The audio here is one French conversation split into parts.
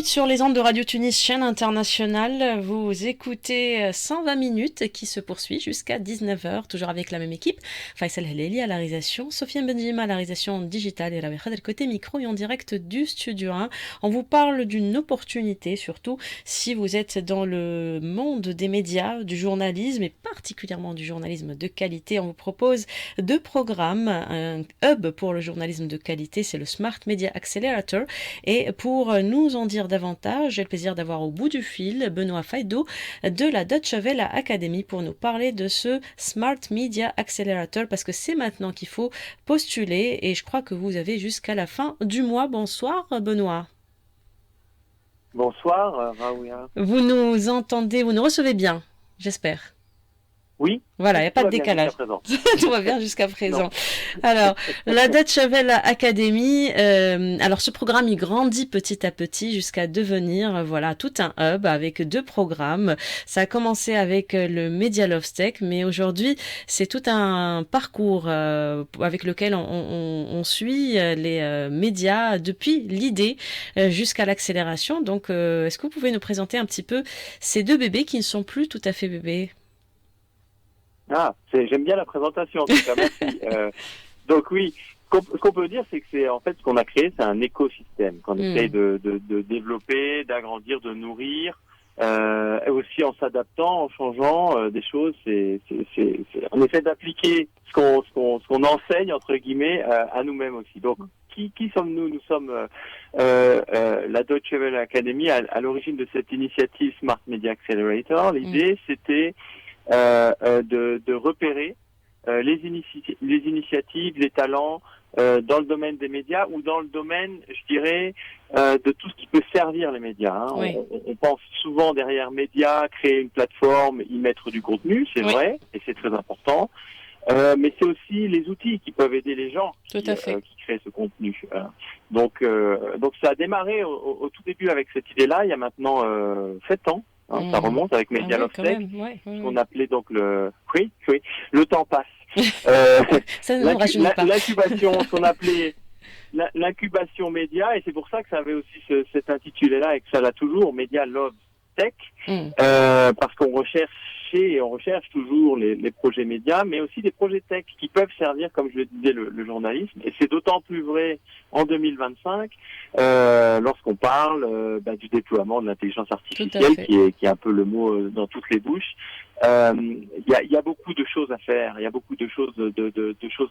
sur les ondes de Radio Tunis, chaîne internationale. Vous écoutez 120 minutes qui se poursuit jusqu'à 19h, toujours avec la même équipe. Faisal Heleli à la réalisation, Sofiane Benjima à la réalisation digitale et Rabi Khader côté micro et en direct du Studio 1. On vous parle d'une opportunité, surtout si vous êtes dans le monde des médias, du journalisme et particulièrement du journalisme de qualité. On vous propose deux programmes, un hub pour le journalisme de qualité, c'est le Smart Media Accelerator. Et pour nous en dire davantage, j'ai le plaisir d'avoir au bout du fil Benoît Faido de la Deutsche Welle Academy pour nous parler de ce Smart Media Accelerator parce que c'est maintenant qu'il faut postuler et je crois que vous avez jusqu'à la fin du mois. Bonsoir Benoît. Bonsoir Raouia. Vous nous entendez, vous nous recevez bien, j'espère. Oui. Voilà, il n'y a pas de décalage. Tout va bien jusqu'à présent. Alors, la Deutsche Welle Academy, alors ce programme, il grandit petit à petit jusqu'à devenir, voilà, tout un hub avec deux programmes. Ça a commencé avec le Media Love Tech, mais aujourd'hui, c'est tout un parcours avec lequel on suit les médias depuis l'idée jusqu'à l'accélération. Donc, est-ce que vous pouvez nous présenter un petit peu ces deux bébés qui ne sont plus tout à fait bébés? J'aime bien la présentation, en tout cas, merci. Donc oui, ce qu'on peut dire, c'est que c'est en fait ce qu'on a créé, c'est un écosystème qu'on essaye de développer, d'agrandir, de nourrir, et aussi en s'adaptant, en changeant des choses. On essaie d'appliquer ce qu'on enseigne entre guillemets à nous-mêmes aussi. Donc qui sommes-nous? Nous sommes la Deutsche Welle Academy à l'origine de cette initiative Smart Media Accelerator. L'idée, c'était de repérer les initiatives, les talents dans le domaine des médias ou dans le domaine, je dirais, de tout ce qui peut servir les médias. Hein. Oui. On pense souvent derrière médias, créer une plateforme, y mettre du contenu, c'est vrai, et c'est très important. Mais c'est aussi les outils qui peuvent aider les gens qui créent ce contenu. Donc ça a démarré au tout début avec cette idée-là, il y a maintenant 7 ans. Ça remonte avec Media Love Tech, ce qu'on appelait donc le... Oui, le temps passe. Ça ne rajeunit pas. L'incubation, ce qu'on appelait l'incubation média, et c'est pour ça que ça avait aussi cet intitulé-là et que ça l'a toujours, Media Love Tech, parce qu'on recherche toujours les projets médias, mais aussi des projets tech qui peuvent servir, comme je le disais, le journalisme. Et c'est d'autant plus vrai en 2025 lorsqu'on parle du déploiement de l'intelligence artificielle, qui est un peu le mot dans toutes les bouches. Il y a beaucoup de choses à faire, il y a beaucoup de choses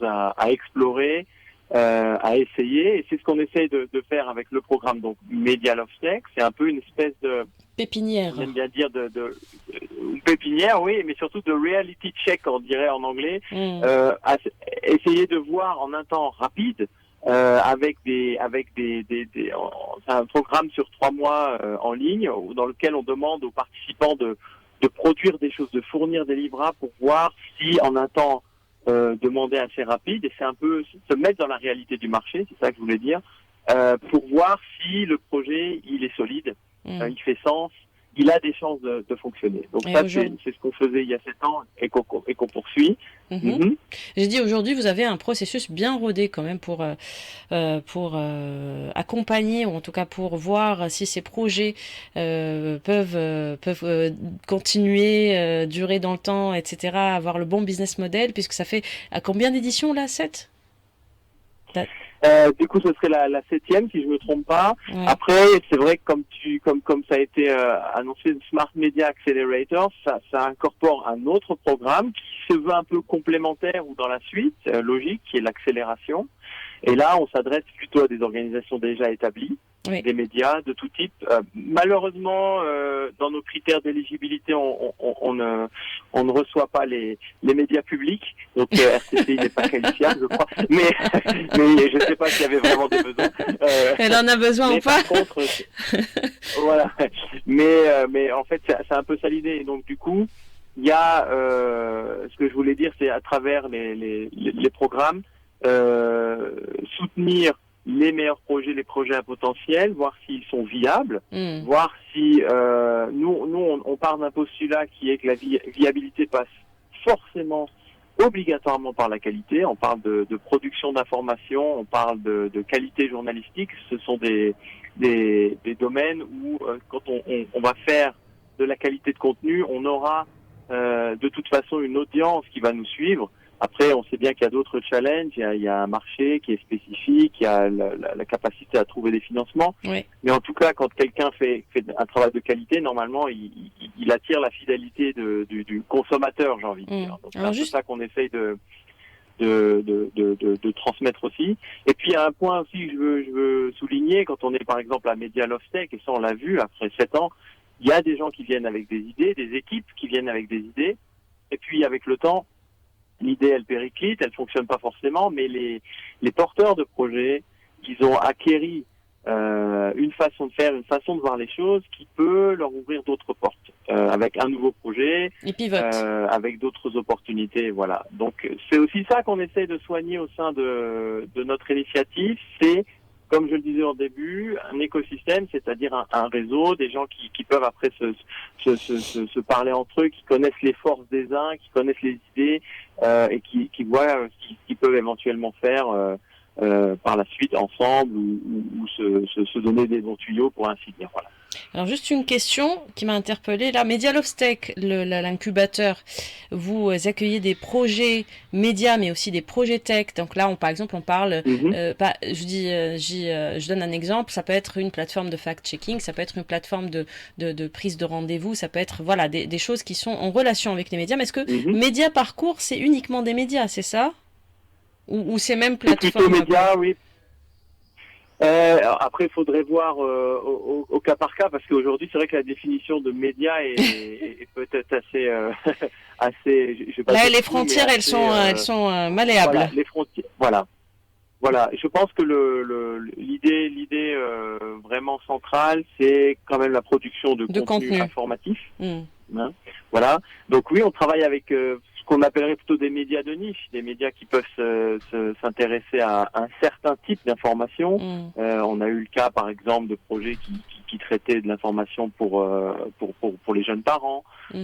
à explorer, à essayer. Et c'est ce qu'on essaye de faire avec le programme donc Media Love Tech. C'est un peu une espèce de pépinière. J'aime bien dire une pépinière, oui, mais surtout de reality check, on dirait en anglais. Essayer de voir en un temps rapide, avec c'est un programme sur 3 mois en ligne, dans lequel on demande aux participants de produire des choses, de fournir des livrables pour voir si en un temps demandé assez rapide, et c'est un peu se mettre dans la réalité du marché, c'est ça que je voulais dire, pour voir si le projet il est solide. Il fait sens, il a des chances de fonctionner. Donc ça, c'est ce qu'on faisait il y a 7 ans et qu'on poursuit. J'ai dit aujourd'hui, vous avez un processus bien rodé quand même pour accompagner, ou en tout cas pour voir si ces projets peuvent continuer, durer dans le temps, etc., avoir le bon business model, puisque ça fait à combien d'éditions là, 7? Du coup, ce serait la 7e, si je me trompe pas. Ouais. Après, c'est vrai que comme ça a été annoncé, le Smart Media Accelerator, ça incorpore un autre programme qui se veut un peu complémentaire ou dans la suite, logique, qui est l'accélération. Et là, on s'adresse plutôt à des organisations déjà établies, des médias de tout type. Malheureusement, dans nos critères d'éligibilité, on ne reçoit pas les médias publics, donc RCCI n'est pas qualifiable, je crois. Mais je ne sais pas s'il y avait vraiment des besoins. Elle en a besoin ou pas? Par contre, voilà. Mais en fait, c'est un peu ça l'idée. Et donc du coup, il y a ce que je voulais dire, c'est à travers les programmes. Soutenir les meilleurs projets, les projets à potentiel, voir s'ils sont viables, voir si nous on part d'un postulat qui est que la viabilité passe forcément obligatoirement par la qualité. On parle de production d'informations, on parle de qualité journalistique. Ce sont des domaines où quand on va faire de la qualité de contenu, on aura de toute façon une audience qui va nous suivre. Après, on sait bien qu'il y a d'autres challenges, il y a un marché qui est spécifique, il y a la capacité à trouver des financements. Oui. Mais en tout cas, quand quelqu'un fait un travail de qualité, normalement, il attire la fidélité du consommateur, j'ai envie de dire. Donc, c'est un peu ça qu'on essaye de transmettre aussi. Et puis, il y a un point aussi que je veux souligner, quand on est par exemple à Media Love Tech, et ça on l'a vu après 7 ans, il y a des gens qui viennent avec des idées, des équipes qui viennent avec des idées, et puis avec le temps, l'idée, elle périclite, elle fonctionne pas forcément, mais les porteurs de projets, ils ont acquéri une façon de faire, une façon de voir les choses qui peut leur ouvrir d'autres portes, avec un nouveau projet, avec d'autres opportunités, voilà. Donc c'est aussi ça qu'on essaie de soigner au sein de notre initiative, c'est, comme je le disais au début, un écosystème, c'est-à-dire un réseau, des gens qui peuvent après se parler entre eux, qui connaissent les forces des uns, qui connaissent les idées, et qui voient ce qu'ils peuvent éventuellement faire par la suite ensemble ou se donner des bons tuyaux pour ainsi dire. Voilà. Alors juste une question qui m'a interpellée là. Media Love Tech, l'incubateur, vous accueillez des projets médias mais aussi des projets tech. Donc là, par exemple, on parle, je donne un exemple, ça peut être une plateforme de fact-checking, ça peut être une plateforme de prise de rendez-vous, ça peut être voilà des choses qui sont en relation avec les médias. Mais est-ce que Média Parcours, c'est uniquement des médias, c'est ça? Ou c'est même plateforme? Plutôt médias, oui. Après, il faudrait voir au cas par cas, parce qu'aujourd'hui, c'est vrai que la définition de média est peut-être assez, assez. Je vais pas là, dire les tout, frontières, assez, elles sont malléables. Voilà, les frontières. Voilà. Je pense que l'idée vraiment centrale, c'est quand même la production de contenu informatif. Hein, voilà. Donc oui, on travaille avec ce qu'on appellerait plutôt des médias de niche, des médias qui peuvent s'intéresser à un certain type d'information. On a eu le cas, par exemple, de projets qui traitaient de l'information pour les jeunes parents, ou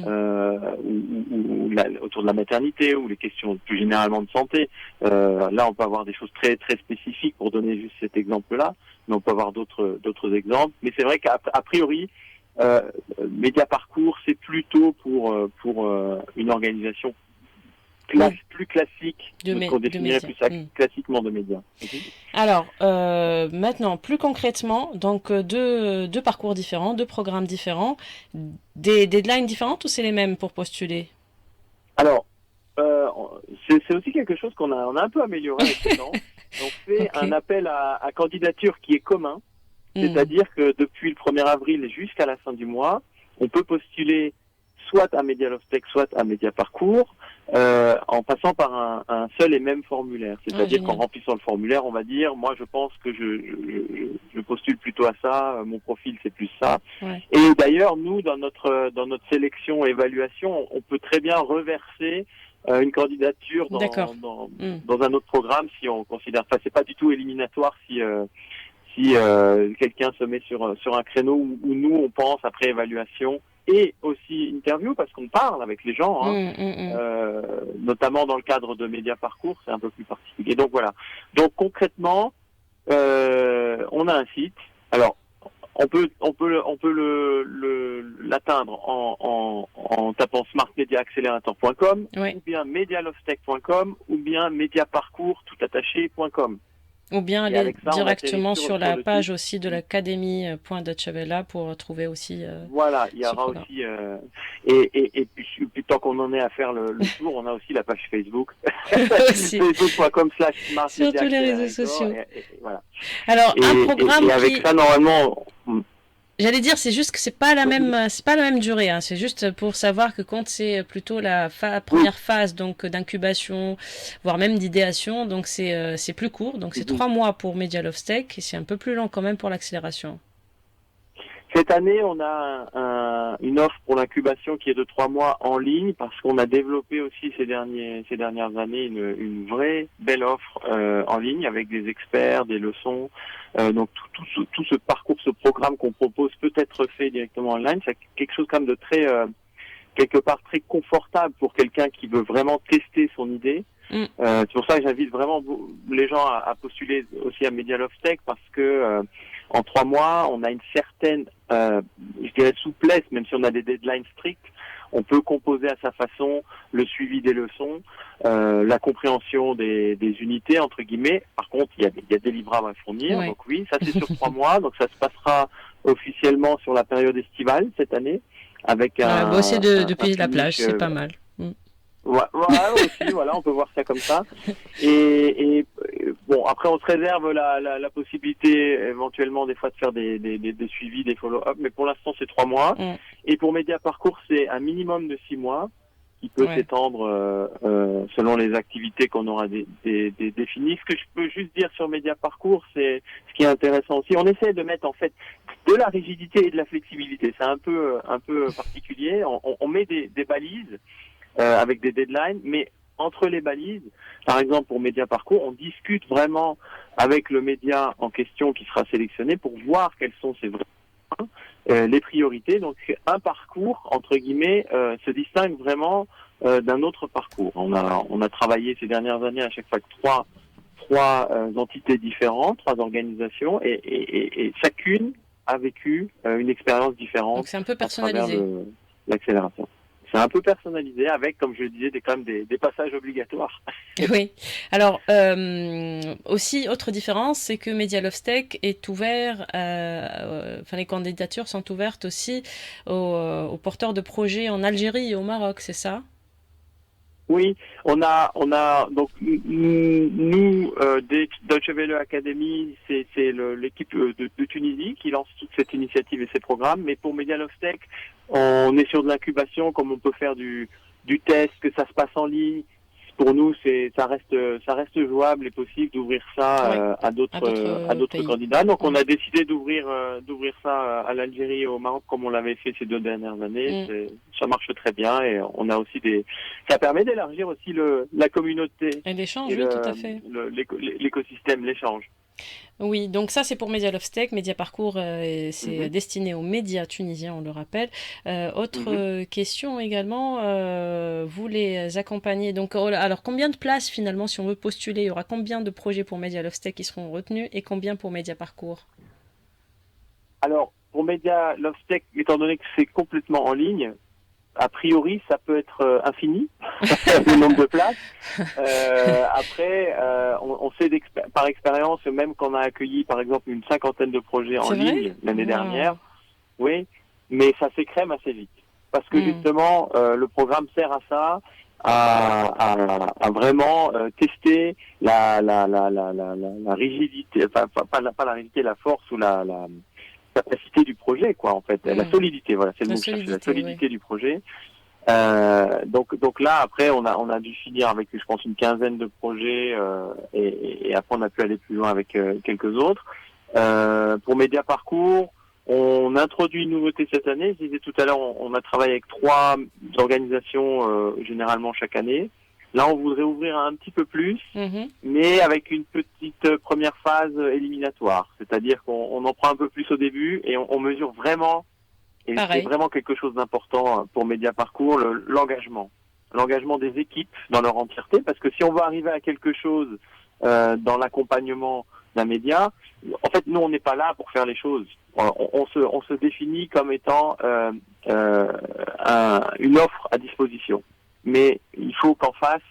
autour de la maternité, ou les questions plus généralement de santé. Là, on peut avoir des choses très très spécifiques pour donner juste cet exemple-là, mais on peut avoir d'autres exemples. Mais c'est vrai qu'à priori, Média Parcours, c'est plutôt pour une organisation plus classique, ce qu'on définirait plus classiquement de médias. Alors, maintenant, plus concrètement, donc deux parcours différents, deux programmes différents, des deadlines différentes ou c'est les mêmes pour postuler? Alors, c'est aussi quelque chose qu'on a un peu amélioré avec le temps. On fait un appel à candidature qui est commun. C'est-à-dire que depuis le 1er avril jusqu'à la fin du mois, on peut postuler soit à Media Love Tech, soit à Média Parcours, en passant par un seul et même formulaire. C'est-à-dire qu'en remplissant le formulaire, on va dire, moi je pense que je postule plutôt à ça, mon profil c'est plus ça. Ouais. Et d'ailleurs, nous, dans notre sélection et évaluation, on peut très bien reverser une candidature dans un autre programme si on considère. Enfin, c'est pas du tout éliminatoire si quelqu'un se met sur un créneau où nous on pense après évaluation et aussi interview, parce qu'on parle avec les gens, notamment dans le cadre de Média Parcours, c'est un peu plus particulier. Donc voilà. Donc concrètement, on a un site. Alors on peut l'atteindre en tapant smartmediaaccelerator.com, ou bien medialovetech.com, ou bien mediaparcours toutattaché.com. Ou bien aller directement sur la page aussi de l'académie.deutschewelle pour trouver aussi. Voilà, il y aura aussi. Et puis tant qu'on en est à faire le tour, on a aussi la page Facebook. Facebook.com/smart. Sur tous les réseaux sociaux. Et voilà. Alors, un programme et avec ça, normalement. J'allais dire, c'est juste que c'est pas la même durée. Hein. C'est juste pour savoir que quand c'est plutôt la première phase donc d'incubation, voire même d'idéation, donc c'est plus court. Donc c'est 3 mois pour Media Love Tech et c'est un peu plus long quand même pour l'accélération. Cette année, on a une offre pour l'incubation qui est de 3 mois en ligne, parce qu'on a développé aussi ces dernières années une vraie belle offre en ligne avec des experts, des leçons. Donc tout ce parcours, ce programme qu'on propose peut être fait directement online. C'est quelque chose quand même de quelque part très confortable pour quelqu'un qui veut vraiment tester son idée. C'est pour ça que j'invite vraiment les gens à postuler aussi à Media Love Tech, parce que en 3 mois, on a une certaine, je dirais, souplesse, même si on a des deadlines stricts. On peut composer à sa façon le suivi des leçons, la compréhension des unités, entre guillemets. Par contre, il y a des livrables à fournir. Ouais. Donc oui, ça c'est sur 3 mois. Donc ça se passera officiellement sur la période estivale cette année, avec Bosser depuis la public, plage, c'est pas mal. voilà, aussi, voilà, on peut voir ça comme ça. Et bon, après, on se réserve la possibilité éventuellement des fois de faire des suivis, des follow-up, mais pour l'instant, c'est 3 mois. Et pour Média Parcours, c'est un minimum de 6 mois qui peut s'étendre selon les activités qu'on aura définies. Ce que je peux juste dire sur Média Parcours, c'est ce qui est intéressant aussi. On essaie de mettre en fait de la rigidité et de la flexibilité. C'est un peu particulier. On met des balises. Avec des deadlines, mais entre les balises, par exemple pour Média Parcours, on discute vraiment avec le média en question qui sera sélectionné pour voir quels sont ses vrais les priorités. Donc un parcours, entre guillemets, se distingue vraiment d'un autre parcours. On a travaillé ces dernières années à chaque fois que trois entités différentes, 3 organisations, et chacune a vécu une expérience différente. Donc c'est un peu personnalisé. À travers l'accélération. C'est un peu personnalisé avec, comme je le disais, quand même des passages obligatoires. Oui. Alors, aussi, autre différence, c'est que Media Love Tech est ouvert, les candidatures sont ouvertes aussi aux porteurs de projets en Algérie et au Maroc, c'est ça? Oui, on a donc nous des Deutsche Welle Academy, c'est l'équipe de Tunisie qui lance toute cette initiative et ces programmes. Mais pour Media Love Tech, on est sur de l'incubation, comme on peut faire du test, que ça se passe en ligne. Pour nous, ça reste jouable et possible d'ouvrir ça à d'autres candidats. Donc, on a décidé d'ouvrir ça à l'Algérie et au Maroc comme on l'avait fait ces 2 dernières années. Ça marche très bien et on a aussi ça permet d'élargir aussi la communauté et l'échange, oui, tout à fait. L'écosystème, l'échange. Oui, donc ça c'est pour Media Love Tech. Média Parcours, c'est destiné aux médias tunisiens, on le rappelle. Autre question également, vous les accompagnez. Donc, alors combien de places finalement, si on veut postuler, il y aura combien de projets pour Media Love Tech qui seront retenus et combien pour Média Parcours? Alors, pour Media Love Tech, étant donné que c'est complètement en ligne, a priori, ça peut être infini, le nombre de places. Après, on sait par expérience, même qu'on a accueilli, par exemple, une 50aine de projets en ligne l'année dernière. Oui, mais ça s'écrème assez vite. Parce que justement, le programme sert à ça, à vraiment tester la rigidité, enfin, pas la rigidité, la force ou la capacité du projet, quoi, en fait. La solidité, voilà, c'est le mot que je cherchais, la solidité du projet. Donc là, après, on a dû finir avec, je pense, une 15aine de projets, et après, on a pu aller plus loin avec quelques autres. Pour Média Parcours, on introduit une nouveauté cette année. Je disais tout à l'heure, on a travaillé avec 3 organisations, généralement chaque année. Là, on voudrait ouvrir un petit peu plus, mais avec une petite première phase éliminatoire. C'est-à-dire qu'on en prend un peu plus au début et on mesure vraiment, et c'est vraiment quelque chose d'important pour Média Parcours, l'engagement. L'engagement des équipes dans leur entièreté, parce que si on veut arriver à quelque chose dans l'accompagnement d'un média, en fait, nous, on n'est pas là pour faire les choses. On se définit comme étant une offre à disposition. Mais il faut qu'en face,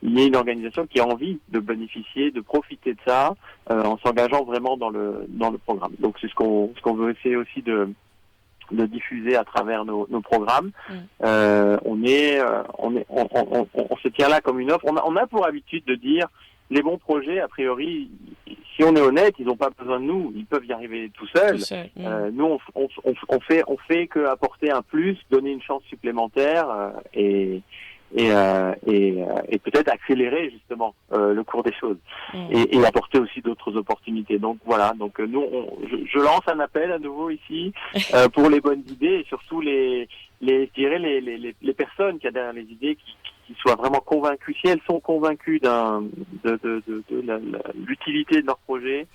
il y ait une organisation qui a envie de bénéficier, de profiter de ça, en s'engageant vraiment dans le programme. Donc c'est ce qu'on veut essayer aussi de diffuser à travers nos programmes. On se tient là comme une offre. On a pour habitude de dire les bons projets, a priori, si on est honnête, ils n'ont pas besoin de nous, ils peuvent y arriver tout seuls. Nous, on fait que apporter un plus, donner une chance supplémentaire et peut-être accélérer justement le cours des choses et apporter aussi d'autres opportunités. Donc voilà, donc nous je lance un appel à nouveau ici pour les bonnes idées et surtout les personnes qui a derrière les idées qui soient vraiment convaincues. Si elles sont convaincues de l'utilité de leur projet,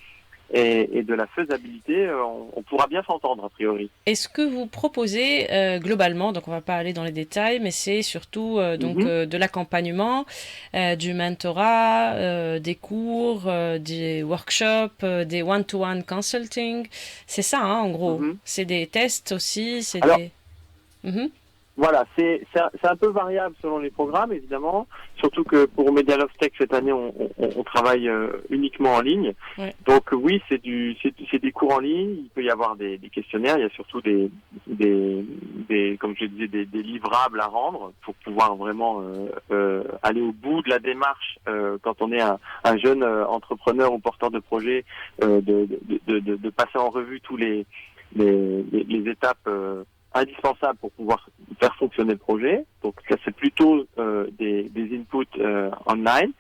et de la faisabilité, on pourra bien s'entendre a priori. Et ce que vous proposez globalement, donc on va pas aller dans les détails, mais c'est surtout de l'accompagnement, du mentorat, des cours, des workshops, des one-to-one consulting. C'est ça, hein, en gros. C'est des tests aussi, c'est Alors, des... Mhm. voilà, c'est un peu variable selon les programmes, évidemment. Surtout que pour Media Love Tech, cette année, on travaille uniquement en ligne. Ouais. Donc oui, c'est des cours en ligne. Il peut y avoir des questionnaires. Il y a surtout des comme je disais, des livrables à rendre pour pouvoir vraiment aller au bout de la démarche quand on est un jeune entrepreneur ou porteur de projet, de passer en revue tous les étapes indispensable pour pouvoir faire fonctionner le projet. Donc ça c'est plutôt des inputs online.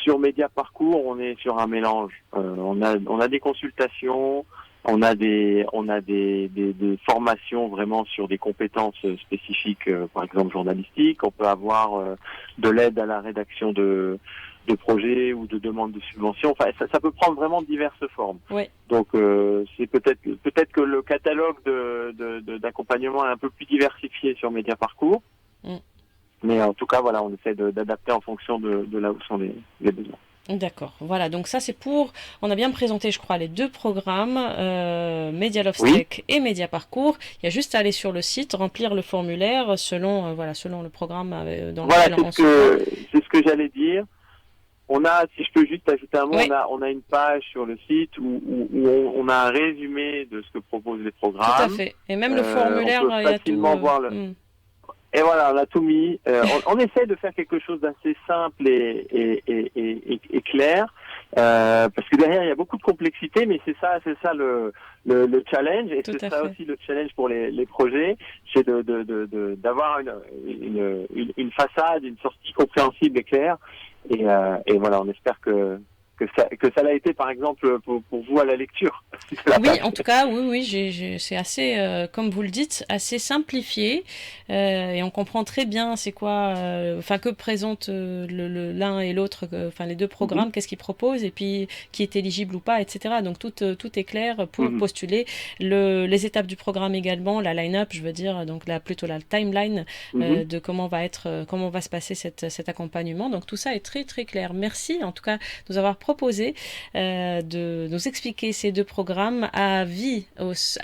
Sur Média Parcours, on est sur un mélange. On a des consultations, on a des formations vraiment sur des compétences spécifiques, par exemple journalistiques. On peut avoir de l'aide à la rédaction de projets ou de demandes de subventions. Enfin, ça peut prendre vraiment diverses formes. Ouais. Donc, c'est peut-être que le catalogue d'accompagnement est un peu plus diversifié sur Média Parcours. Mais en tout cas, voilà, on essaie d'adapter en fonction de là où sont les besoins. D'accord, voilà, donc ça c'est on a bien présenté je crois les deux programmes, Media Love Tech et Media Parcours. Il y a juste à aller sur le site, remplir le formulaire selon le programme dans lequel on se trouve. C'est ce que j'allais dire. On a, si je peux juste ajouter un mot, on a une page sur le site où on a un résumé de ce que proposent les programmes. Tout à fait, et même le formulaire, on peut facilement voir Et voilà, on a tout mis. On essaie de faire quelque chose d'assez simple et clair, parce que derrière il y a beaucoup de complexité, mais c'est ça le challenge, et c'est ça aussi le challenge pour les projets, c'est d'avoir une façade, une sortie compréhensible et claire. Et voilà, on espère que ça l'a été, par exemple, pour vous à la lecture. Oui, en tout cas, oui, c'est assez, comme vous le dites, assez simplifié, et on comprend très bien c'est quoi, que présente l'un et l'autre, les deux programmes, qu'est-ce qu'ils proposent, et puis qui est éligible ou pas, etc. Donc tout est clair pour postuler. Les étapes du programme également, la line-up, je veux dire, donc plutôt la timeline de comment va se passer cet accompagnement. Donc tout ça est très très clair. Merci en tout cas de nous avoir proposé de nous expliquer ces deux programmes à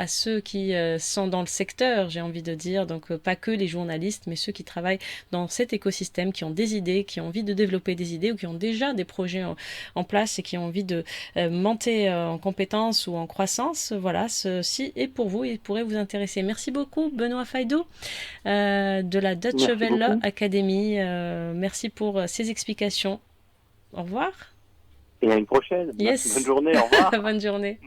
ceux qui sont dans le secteur, j'ai envie de dire, donc pas que les journalistes, mais ceux qui travaillent dans cet écosystème, qui ont des idées, qui ont envie de développer des idées ou qui ont déjà des projets en place et qui ont envie de monter en compétences ou en croissance. Voilà, ceci est pour vous et pourrait vous intéresser. Merci beaucoup Benoît Faydeau de la Deutsche Welle Academy. Merci pour ces explications. Au revoir. Et à une prochaine. Yes. Bonne journée, au revoir. Bonne journée.